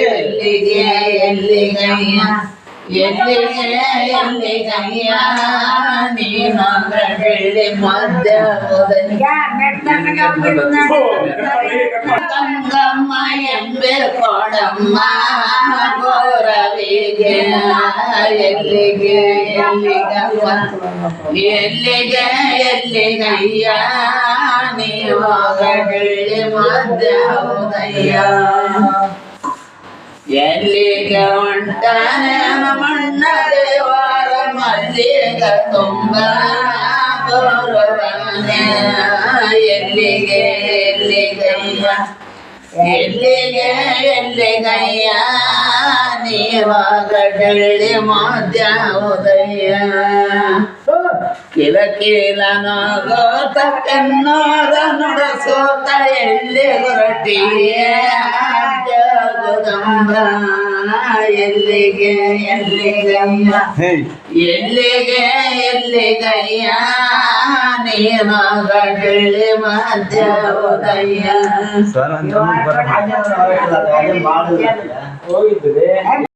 ಎಲ್ಲಿಗೆ ಎಲ್ಲಿಗಯ್ಯ ಎಲ್ಲಿಗಯ್ಯ ನೀನು ಬೆಳ್ಳಿ ಮಧ್ಯ ಗಂಗಮ್ಮ ಎಂಬೆ ಕೊಡಮ್ಮ ಗೋರವಿಗೆ ಎಲ್ಲಿಗೆ ಎಲ್ಲಿಗಮ್ಮ ಎಲ್ಲಿಗೆ ಎಲ್ಲಿಗಯ್ಯ ನೀವು ಬೆಳ್ಳಿ ಮಧ್ಯ ಉದಯ್ಯ ಎಲ್ಲಿಗೆ ಹೊಂಟಾನೆ ಮಣ್ಣ ದೇವರ ಮಲ್ಲಿಗ ತುಂಬ ಗೌರವನೇ ಎಲ್ಲಿಗೆ ಎಲ್ಲಿಗಯ್ಯ ಎಲ್ಲಿಗೆ ಎಲ್ಲಿಗಯ್ಯ ನೀವಾಗಡಳ್ಳಿ ಮಧ್ಯ ಉದಯ ಕಿಲ ಕಿಲ ನೋಗೋತ ಕೆನ್ನೋದ ನುಡಸೋತ ಎಲ್ಲಿ ಹೊರಟಿಯ ಜಗದಂಬ ಎಲ್ಲಿಗೆ ಎಲ್ಲಿಗಯ್ಯ ಎಲ್ಲಿಗೆ ಎಲ್ಲಿಗಯ್ಯ ನೀವಾಗಡಳ್ಳಿ ಮಧ್ಯ ಉದಯ ಹೋಗಿದ್ವಿ